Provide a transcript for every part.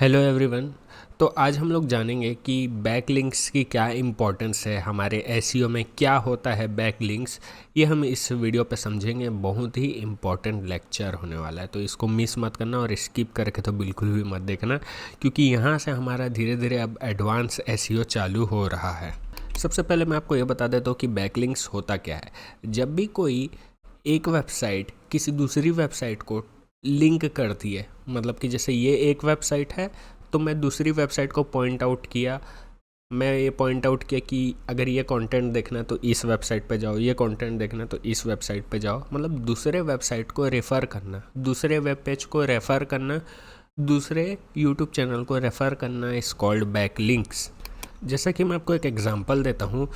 Hello everyone. तो आज हम लोग जानेंगे कि बैकलिंक्स की क्या इम्पोर्टेंस है, हमारे एसईओ में क्या होता है बैकलिंक्स। ये हम इस वीडियो पे समझेंगे। बहुत ही इम्पोर्टेंट लेक्चर होने वाला है, तो इसको मिस मत करना और स्किप करके तो बिल्कुल भी मत देखना, क्योंकि यहाँ से हमारा धीरे धीरे अब एडवांस एसईओ चालू हो रहा है। सबसे पहले मैं आपको ये बता देता हूँ कि बैकलिंक्स होता क्या है। जब भी कोई एक वेबसाइट किसी दूसरी वेबसाइट को लिंक करती है, मतलब कि जैसे ये एक वेबसाइट है तो मैं दूसरी वेबसाइट को पॉइंट आउट किया, मैं ये पॉइंट आउट किया कि अगर ये कंटेंट देखना है तो इस वेबसाइट पे जाओ, ये कंटेंट देखना है तो इस वेबसाइट पे जाओ। मतलब दूसरे वेबसाइट को रेफ़र करना, दूसरे वेब पेज को रेफ़र करना, दूसरे यूट्यूब चैनल को रेफ़र करना इज़ कॉल्ड बैक लिंक्स। जैसा कि मैं आपको एक एग्जांपल देता हूँ।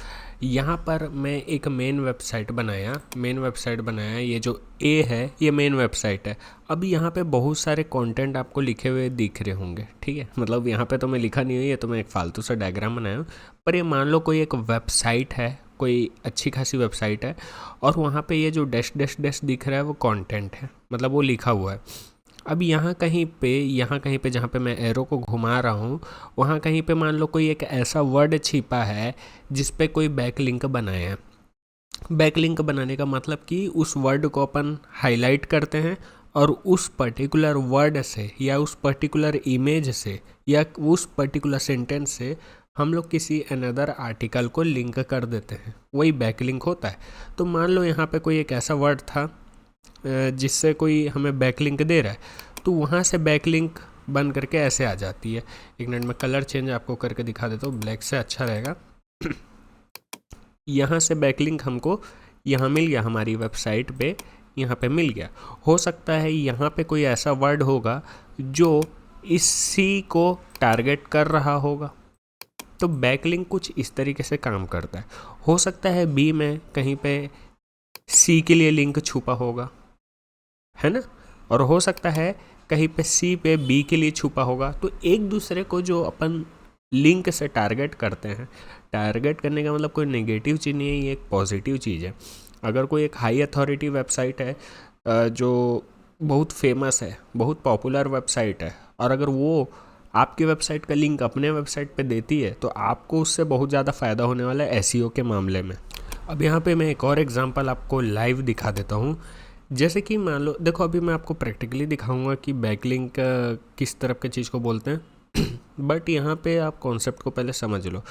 यहाँ पर मैं एक मेन वेबसाइट बनाया। ये जो ए है ये मेन वेबसाइट है। अब यहाँ पे बहुत सारे कंटेंट आपको लिखे हुए दिख रहे होंगे, ठीक है। मतलब यहाँ पे तो मैं लिखा नहीं हुई है, तो मैं एक फालतू सा डायग्राम बनाया हूँ। पर ये मान लो कोई एक वेबसाइट है, कोई अच्छी खासी वेबसाइट है, और वहाँ पे ये जो डैश डैश डैश दिख रहा है वो कंटेंट है, मतलब वो लिखा हुआ है। अब यहाँ कहीं पे जहाँ पे मैं एरो को घुमा रहा हूँ, वहाँ कहीं पे मान लो कोई एक ऐसा वर्ड छिपा है जिस पे कोई बैकलिंक बनाया है। बैकलिंक बनाने का मतलब कि उस वर्ड को अपन हाईलाइट करते हैं और उस पर्टिकुलर वर्ड से या उस पर्टिकुलर इमेज से या उस पर्टिकुलर सेंटेंस से हम लोग किसी अनदर आर्टिकल को लिंक कर देते हैं, वही बैकलिंक होता है। तो मान लो यहाँ पे कोई एक ऐसा वर्ड था जिससे कोई हमें बैकलिंक दे रहा है, तो वहाँ से बैकलिंक बन करके ऐसे आ जाती है। एक मिनट में कलर चेंज आपको करके दिखा देता हूँ, ब्लैक से अच्छा रहेगा। यहाँ से बैकलिंक हमको यहाँ मिल गया, हमारी वेबसाइट पे यहाँ पे मिल गया। हो सकता है यहाँ पे कोई ऐसा वर्ड होगा जो इसी को टारगेट कर रहा होगा, तो बैकलिंक कुछ इस तरीके से काम करता है। हो सकता है बी में कहीं पे सी के लिए लिंक छुपा होगा, है ना, और हो सकता है कहीं पे सी पे बी के लिए छुपा होगा। तो एक दूसरे को जो अपन लिंक से टारगेट करते हैं, टारगेट करने का मतलब कोई नेगेटिव चीज़ नहीं है, ये एक पॉजिटिव चीज़ है। अगर कोई एक हाई अथॉरिटी वेबसाइट है जो बहुत फेमस है, बहुत पॉपुलर वेबसाइट है, और अगर वो आपकी वेबसाइट का लिंक अपने वेबसाइट पे देती है, तो आपको उससे बहुत ज़्यादा फ़ायदा होने वाला है एसईओ के मामले में। अब यहाँ पे मैं एक और एग्जांपल आपको लाइव दिखा देता हूँ। जैसे कि मान लो, देखो अभी मैं आपको प्रैक्टिकली दिखाऊंगा कि बैकलिंक किस तरह के चीज़ को बोलते हैं। बट यहाँ पे आप कॉन्सेप्ट को पहले समझ लो।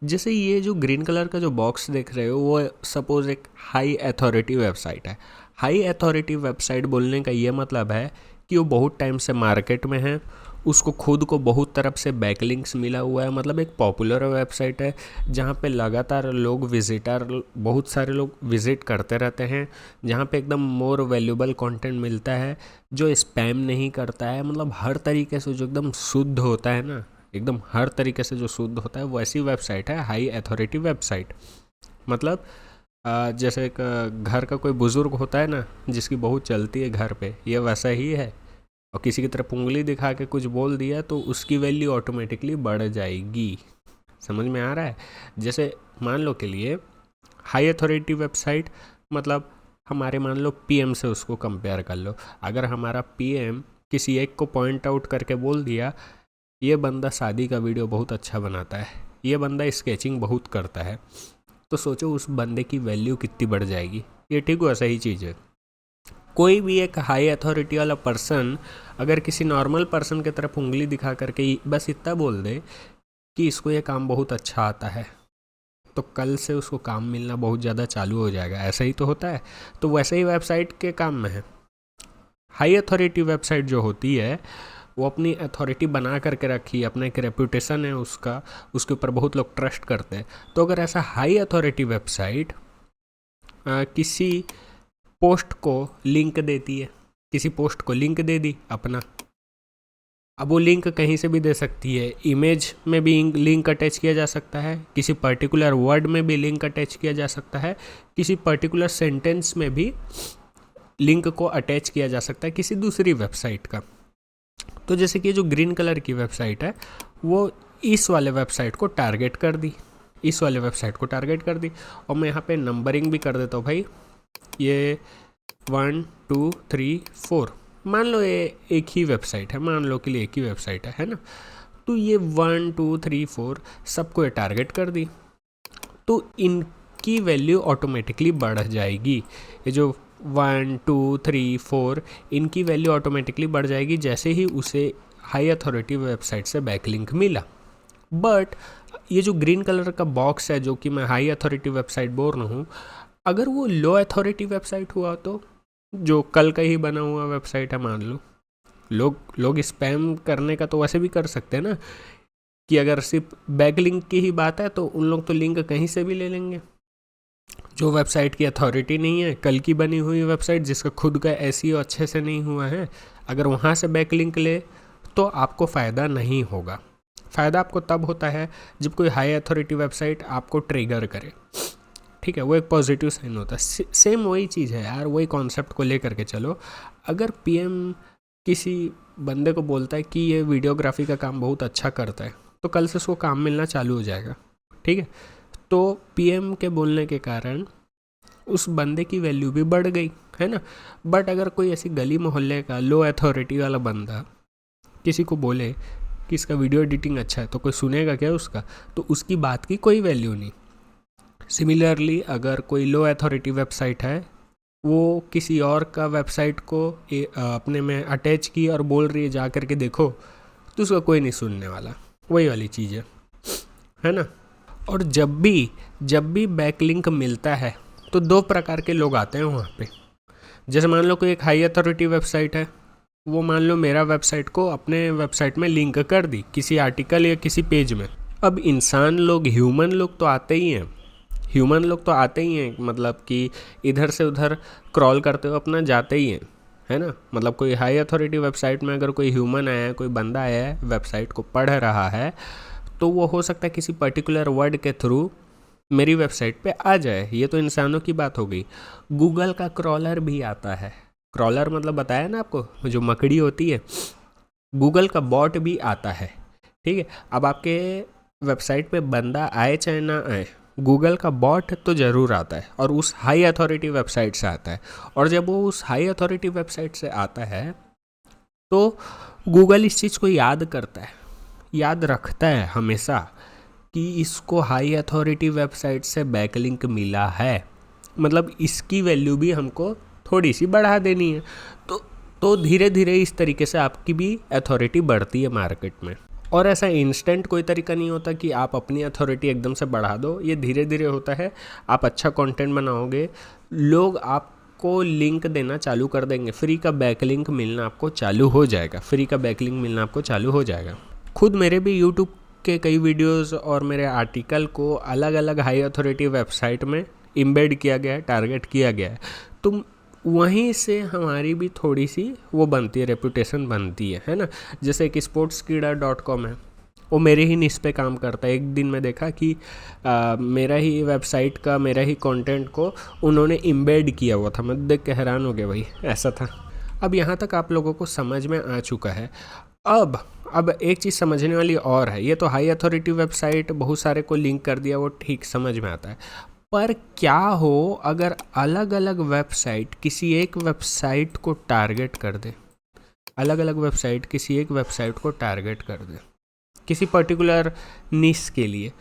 जैसे ये जो ग्रीन कलर का जो बॉक्स देख रहे हो, वो सपोज एक हाई अथॉरिटी वेबसाइट है। हाई अथॉरिटी वेबसाइट बोलने का ये मतलब है कि वो बहुत टाइम से मार्केट में है, उसको खुद को बहुत तरफ से बैकलिंक्स मिला हुआ है, मतलब एक पॉपुलर वेबसाइट है जहाँ पे लगातार बहुत सारे लोग विज़िट करते रहते हैं, जहाँ पे एकदम मोर वैल्यूबल कंटेंट मिलता है जो स्पैम नहीं करता है, मतलब हर तरीके से जो एकदम शुद्ध होता है ना, एकदम हर तरीके से जो शुद्ध होता है, वैसी वेबसाइट है हाई अथॉरिटी वेबसाइट। मतलब जैसे एक घर का कोई बुज़ुर्ग होता है ना, जिसकी बहुत चलती है घर पे, ये वैसा ही है। और किसी की तरफ उंगली दिखा के कुछ बोल दिया तो उसकी वैल्यू ऑटोमेटिकली बढ़ जाएगी। समझ में आ रहा है। जैसे मान लो के लिए हाई अथॉरिटी वेबसाइट, मतलब हमारे मान लो पीएम से उसको कंपेयर कर लो। अगर हमारा पीएम किसी एक को पॉइंट आउट करके बोल दिया, ये बंदा शादी का वीडियो बहुत अच्छा बनाता है, ये बंदा स्केचिंग बहुत करता है, तो सोचो उस बंदे की वैल्यू कितनी बढ़ जाएगी। ये ठीक वैसा ही चीज़ है। कोई भी एक हाई अथॉरिटी वाला पर्सन अगर किसी नॉर्मल पर्सन की तरफ उंगली दिखा करके बस इतना बोल दे कि इसको ये काम बहुत अच्छा आता है, तो कल से उसको काम मिलना बहुत ज़्यादा चालू हो जाएगा। ऐसा ही तो होता है। तो वैसे ही वेबसाइट के काम में है। हाई अथॉरिटी वेबसाइट जो होती है वो अपनी अथॉरिटी बना करके रखी है, अपना एक रेपुटेशन है उसका, उसके ऊपर बहुत लोग ट्रस्ट करते हैं। तो अगर ऐसा हाई अथॉरिटी वेबसाइट किसी पोस्ट को लिंक देती है, किसी पोस्ट को लिंक दे दी अपना, अब वो लिंक कहीं से भी दे सकती है, इमेज में भी लिंक अटैच किया जा सकता है, किसी पर्टिकुलर वर्ड में भी लिंक अटैच किया जा सकता है, किसी पर्टिकुलर सेंटेंस में भी लिंक को अटैच किया जा सकता है किसी दूसरी वेबसाइट का। तो जैसे कि जो ग्रीन कलर की वेबसाइट है वो इस वाले वेबसाइट को टारगेट कर दी, इस वाले वेबसाइट को टारगेट कर दी। और मैं यहाँ पे नंबरिंग भी कर देता हूँ भाई, ये 1 2 3 4, मान लो ये एक ही वेबसाइट है, मान लो के लिए एक ही वेबसाइट है ना। तो ये 1 2 3 4 सबको ये टारगेट कर दी, तो इनकी वैल्यू ऑटोमेटिकली बढ़ जाएगी। ये जो 1 2 3 4 इनकी वैल्यू ऑटोमेटिकली बढ़ जाएगी जैसे ही उसे हाई अथॉरिटी वेबसाइट से बैकलिंक मिला। बट ये जो ग्रीन कलर का बॉक्स है जो कि मैं हाई अथॉरिटी वेबसाइट बोल रहा हूँ, अगर वो लो अथॉरिटी वेबसाइट हुआ तो, जो कल का ही बना हुआ वेबसाइट है मान लो, लोग स्पैम करने का तो वैसे भी कर सकते हैं ना, कि अगर सिर्फ बैकलिंक की ही बात है तो उन लोग तो लिंक कहीं से भी ले लेंगे। जो वेबसाइट की अथॉरिटी नहीं है, कल की बनी हुई वेबसाइट जिसका खुद का एसईओ अच्छे से नहीं हुआ है, अगर वहाँ से बैकलिंक ले तो आपको फ़ायदा नहीं होगा। फ़ायदा आपको तब होता है जब कोई हाई अथॉरिटी वेबसाइट आपको ट्रिगर करे, ठीक है, वो एक पॉजिटिव साइन होता है। सेम वही चीज़ है यार, वही कॉन्सेप्ट को ले करके चलो। अगर पीएम किसी बंदे को बोलता है कि ये वीडियोग्राफी का काम बहुत अच्छा करता है, तो कल से उसको काम मिलना चालू हो जाएगा, ठीक है। तो पीएम के बोलने के कारण उस बंदे की वैल्यू भी बढ़ गई, है ना। बट अगर कोई ऐसी गली मोहल्ले का लो अथॉरिटी वाला बंदा किसी को बोले कि इसका वीडियो एडिटिंग अच्छा है, तो कोई सुनेगा क्या उसका? तो उसकी बात की कोई वैल्यू नहीं। सिमिलरली अगर कोई लो अथॉरिटी वेबसाइट है, वो किसी और का वेबसाइट को अपने में अटैच की और बोल रही है जा कर के देखो, तो उसका कोई नहीं सुनने वाला। वही वाली चीज़ है ना। और जब भी बैकलिंक मिलता है तो दो प्रकार के लोग आते हैं वहाँ पे। जैसे मान लो कोई एक हाई अथॉरिटी वेबसाइट है, वो मान लो मेरा वेबसाइट को अपने वेबसाइट में लिंक कर दी किसी आर्टिकल या किसी पेज में। अब इंसान लोग, ह्यूमन लोग तो आते ही हैं, मतलब कि इधर से उधर क्रॉल करते हुए अपना जाते ही हैं, है ना। मतलब कोई हाई अथॉरिटी वेबसाइट में अगर कोई ह्यूमन आया है, कोई बंदा आया है, वेबसाइट को पढ़ रहा है, तो वो हो सकता है किसी पर्टिकुलर वर्ड के थ्रू मेरी वेबसाइट पे आ जाए। ये तो इंसानों की बात हो गई। गूगल का क्रॉलर भी आता है। क्रॉलर मतलब बताया ना आपको, जो मकड़ी होती है। गूगल का बॉट भी आता है, ठीक है। अब आपके वेबसाइट पे बंदा आए चाहे ना आए, गूगल का बॉट तो ज़रूर आता है, और उस हाई अथॉरिटी वेबसाइट से आता है। और जब वो उस हाई अथॉरिटी वेबसाइट से आता है तो गूगल इस चीज़ को याद करता है, याद रखता है हमेशा कि इसको हाई अथॉरिटी वेबसाइट से बैकलिंक मिला है, मतलब इसकी वैल्यू भी हमको थोड़ी सी बढ़ा देनी है। तो धीरे धीरे इस तरीके से आपकी भी अथॉरिटी बढ़ती है मार्केट में। और ऐसा इंस्टेंट कोई तरीका नहीं होता कि आप अपनी अथॉरिटी एकदम से बढ़ा दो, ये धीरे धीरे होता है। आप अच्छा कंटेंट बनाओगे, लोग आपको लिंक देना चालू कर देंगे, फ्री का बैकलिंक मिलना आपको चालू हो जाएगा। खुद मेरे भी यूट्यूब के कई वीडियोस और मेरे आर्टिकल को अलग अलग हाई अथॉरिटी वेबसाइट में एम्बेड किया गया है, टारगेट किया गया है। तो वहीं से हमारी भी थोड़ी सी वो बनती है, रेपुटेशन बनती है ना। जैसे कि sportskeeda.com है, वो मेरे ही निश पे काम करता है। एक दिन मैं देखा कि मेरा ही वेबसाइट का, मेरा ही कंटेंट को उन्होंने एम्बेड किया हुआ था। मैं देख के हैरान हो गया, भाई ऐसा था। अब यहाँ तक आप लोगों को समझ में आ चुका है। अब एक चीज़ समझने वाली और है। ये तो हाई अथॉरिटी वेबसाइट बहुत सारे को लिंक कर दिया, वो ठीक समझ में आता है। पर क्या हो अगर अलग अलग वेबसाइट किसी एक वेबसाइट को टारगेट कर दे, किसी पर्टिकुलर निश के लिए,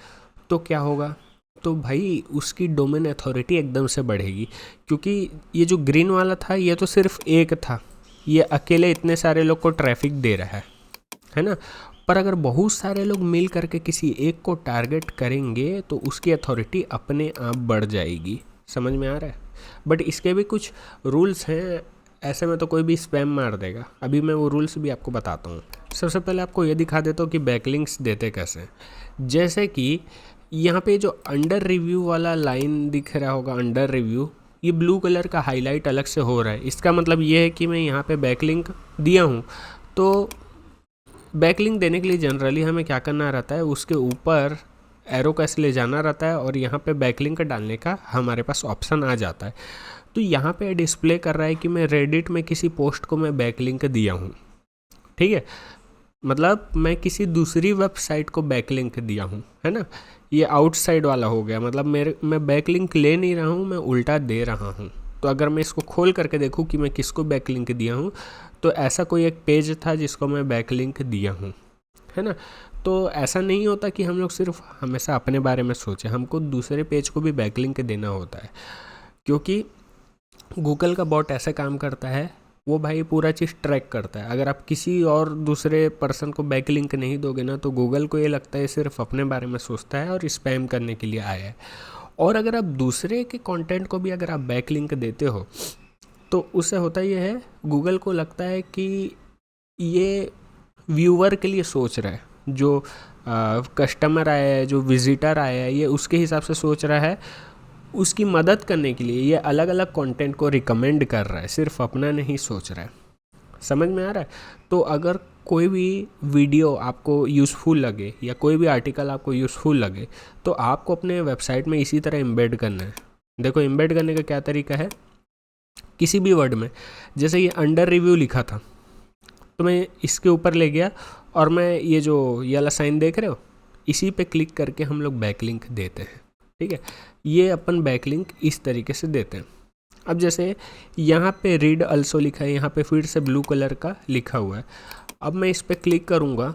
तो क्या होगा? तो भाई उसकी डोमेन अथॉरिटी एकदम से बढ़ेगी। क्योंकि ये जो ग्रीन वाला था, ये तो सिर्फ एक था, ये अकेले इतने सारे लोग को ट्रैफिक दे रहा है ना। पर अगर बहुत सारे लोग मिल करके किसी एक को टारगेट करेंगे तो उसकी अथॉरिटी अपने आप बढ़ जाएगी। समझ में आ रहा है? बट इसके भी कुछ रूल्स हैं, ऐसे में तो कोई भी स्पैम मार देगा। अभी मैं वो रूल्स भी आपको बताता हूँ। सबसे पहले आपको ये दिखा देता हूँ कि बैकलिंक्स देते कैसे। जैसे कि यहाँ पे जो अंडर रिव्यू वाला लाइन दिख रहा होगा, अंडर रिव्यू, ये ब्लू कलर का हाईलाइट अलग से हो रहा है। इसका मतलब ये है कि मैं यहाँ पे बैकलिंक दिया हूँ। तो बैकलिंक देने के लिए जनरली हमें क्या करना रहता है, उसके ऊपर एरो कैसे ले जाना रहता है और यहाँ पे बैकलिंक डालने का हमारे पास ऑप्शन आ जाता है। तो यहाँ पे डिस्प्ले कर रहा है कि मैं रेडिट में किसी पोस्ट को मैं बैकलिंक दिया हूँ, ठीक है। मतलब मैं किसी दूसरी वेबसाइट को बैकलिंक दिया हूँ, है ना। ये आउटसाइड वाला हो गया, मतलब मैं बैकलिंक ले नहीं रहा हूँ, मैं उल्टा दे रहा हूँ। तो अगर मैं इसको खोल करके देखूँ कि मैं किसको बैकलिंक दिया हूँ, तो ऐसा कोई एक पेज था जिसको मैं बैकलिंक दिया हूँ, है ना। तो ऐसा नहीं होता कि हम लोग सिर्फ हमेशा अपने बारे में सोचें, हमको दूसरे पेज को भी बैकलिंक देना होता है, क्योंकि गूगल का बॉट ऐसे काम करता है, वो भाई पूरा चीज़ ट्रैक करता है। अगर आप किसी और दूसरे पर्सन को बैकलिंक नहीं दोगे ना, तो गूगल को ये लगता है सिर्फ अपने बारे में सोचता है और स्पैम करने के लिए आया है। और अगर आप दूसरे के कंटेंट को भी अगर आप बैकलिंक देते हो, तो उससे होता ये है, गूगल को लगता है कि ये व्यूअर के लिए सोच रहा है, जो कस्टमर आया है, जो विजिटर आया है, ये उसके हिसाब से सोच रहा है, उसकी मदद करने के लिए ये अलग अलग कंटेंट को रिकमेंड कर रहा है, सिर्फ अपना नहीं सोच रहा है। समझ में आ रहा है। तो अगर कोई भी वीडियो आपको यूज़फुल लगे या कोई भी आर्टिकल आपको यूज़फुल लगे, तो आपको अपने वेबसाइट में इसी तरह एम्बेड करना है। देखो एम्बेड करने का क्या तरीका है, किसी भी वर्ड में, जैसे ये अंडर रिव्यू लिखा था, तो मैं इसके ऊपर ले गया और मैं ये जो ये वाला साइन देख रहे हो, इसी पे क्लिक करके हम लोग बैकलिंक देते हैं। ठीक है, ये अपन बैकलिंक इस तरीके से देते हैं। अब जैसे यहाँ पे रीड अल्सो लिखा है, यहाँ पे फिर से ब्लू कलर का लिखा हुआ है। अब मैं इस पर क्लिक करूँगा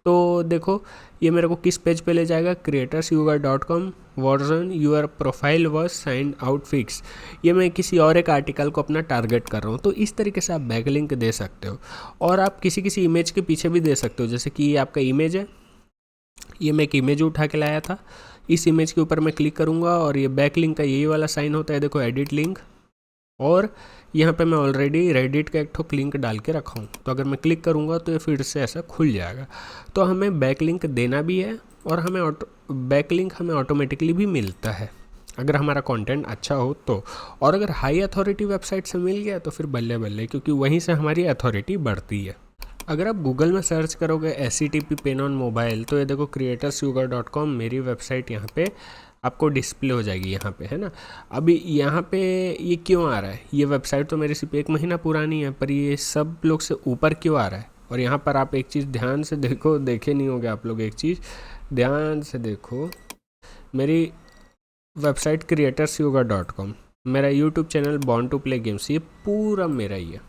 तो देखो ये मेरे को किस पेज पे ले जाएगा, creatorsyoga.com version your profile was sign out fix. ये मैं किसी और एक आर्टिकल को अपना टारगेट कर रहा हूँ। तो इस तरीके से आप बैकलिंक दे सकते हो। और आप किसी किसी इमेज के पीछे भी दे सकते हो, जैसे कि ये आपका इमेज है, ये मैं एक इमेज उठा के लाया था, इस इमेज के ऊपर मैं क्लिक करूँगा और ये बैकलिंक का यही वाला साइन होता है, देखो एडिट लिंक, और यहाँ पे मैं ऑलरेडी रेडिट का एक ठो लिंक डाल के रखा हूँ। तो अगर मैं क्लिक करूँगा तो ये फिर से ऐसा खुल जाएगा। तो हमें बैकलिंक देना भी है और हमें बैकलिंक हमें ऑटोमेटिकली भी मिलता है अगर हमारा कंटेंट अच्छा हो तो। और अगर हाई अथॉरिटी वेबसाइट से मिल गया तो फिर बल्ले बल्ले, क्योंकि वहीं से हमारी अथॉरिटी बढ़ती है। अगर आप गूगल में सर्च करोगे HTTP पेन ऑन मोबाइल, तो ये देखो creatorsyoga.com मेरी वेबसाइट यहाँ पे आपको डिस्प्ले हो जाएगी, यहाँ पे है ना। अभी यहाँ पे ये क्यों आ रहा है, ये वेबसाइट तो मेरी सिर्फ 1 महीना पुरानी है, पर ये सब लोग से ऊपर क्यों आ रहा है। और यहाँ पर आप एक चीज़ ध्यान से देखो, देखे नहीं होगे आप लोग, एक चीज़ ध्यान से देखो, मेरी वेबसाइट creatorsyoga.com, मेरा YouTube channel born to play games, ये पूरा मेरा ही है,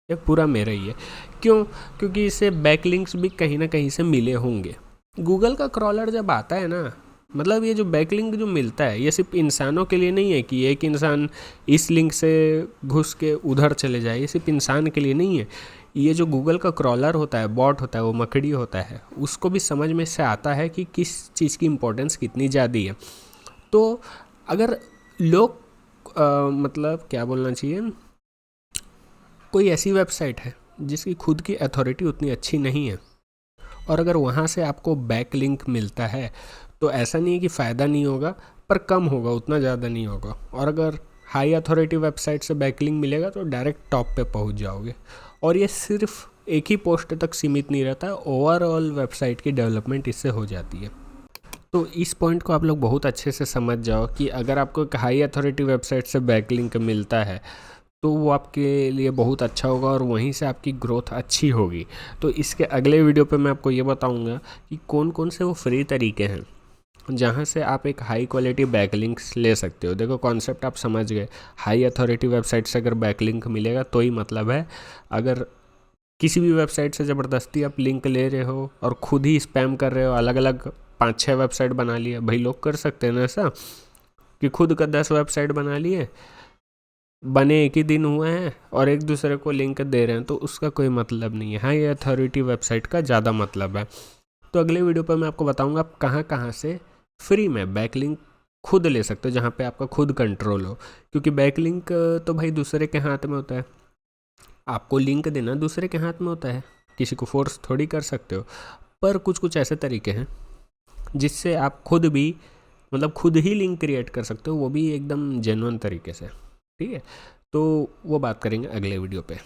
ये पूरा मेरा ही है। क्यों? क्योंकि इसे बैकलिंक्स भी कहीं ना कहीं से मिले होंगे। गूगल का क्रॉलर जब आता है ना, मतलब ये जो बैकलिंक जो मिलता है, ये सिर्फ इंसानों के लिए नहीं है कि एक इंसान इस लिंक से घुस के उधर चले जाए, ये सिर्फ इंसान के लिए नहीं है। ये जो गूगल का क्रॉलर होता है, बॉट होता है, वो मकड़ी होता है, उसको भी समझ में से आता है कि किस चीज़ की इम्पोर्टेंस कितनी ज़्यादा है। तो अगर लोग मतलब क्या बोलना चाहिए, कोई ऐसी वेबसाइट है जिसकी खुद की अथॉरिटी उतनी अच्छी नहीं है, और अगर वहाँ से आपको बैकलिंक मिलता है, तो ऐसा नहीं है कि फ़ायदा नहीं होगा, पर कम होगा, उतना ज़्यादा नहीं होगा। और अगर हाई अथॉरिटी वेबसाइट से बैकलिंक मिलेगा तो डायरेक्ट टॉप पे पहुँच जाओगे। और ये सिर्फ एक ही पोस्ट तक सीमित नहीं रहता है, ओवरऑल वेबसाइट की डेवलपमेंट इससे हो जाती है। तो इस पॉइंट को आप लोग बहुत अच्छे से समझ जाओ कि अगर आपको एक हाई अथॉरिटी वेबसाइट से बैकलिंक मिलता है तो वो आपके लिए बहुत अच्छा होगा और वहीं से आपकी ग्रोथ अच्छी होगी। तो इसके अगले वीडियो पे मैं आपको ये बताऊंगा कि कौन कौन से वो फ्री तरीके हैं जहाँ से आप एक हाई क्वालिटी बैकलिंक्स ले सकते हो। देखो कॉन्सेप्ट आप समझ गए, हाई अथॉरिटी वेबसाइट से अगर बैकलिंक मिलेगा तो ही मतलब है। अगर किसी भी वेबसाइट से ज़बरदस्ती आप लिंक ले रहे हो और खुद ही स्पैम कर रहे हो, अलग अलग 5-6 वेबसाइट बना लिए, भाई लोग कर सकते हैं ना ऐसा कि खुद का 10 वेबसाइट बना लिए, बने एक ही दिन हुए हैं और एक दूसरे को लिंक दे रहे हैं, तो उसका कोई मतलब नहीं है। हाँ, ये अथॉरिटी वेबसाइट का ज़्यादा मतलब है। तो अगले वीडियो पर मैं आपको बताऊंगा आप कहाँ कहाँ से फ्री में बैकलिंक खुद ले सकते हो, जहाँ पे आपका खुद कंट्रोल हो। क्योंकि बैकलिंक तो भाई दूसरे के हाथ में होता है, आपको लिंक देना दूसरे के हाथ में होता है, किसी को फोर्स थोड़ी कर सकते हो। पर कुछ कुछ ऐसे तरीके हैं जिससे आप खुद भी मतलब खुद ही लिंक क्रिएट कर सकते हो, वो भी एकदम जेन्युइन तरीके से। ठीक है, तो वो बात करेंगे अगले वीडियो पे।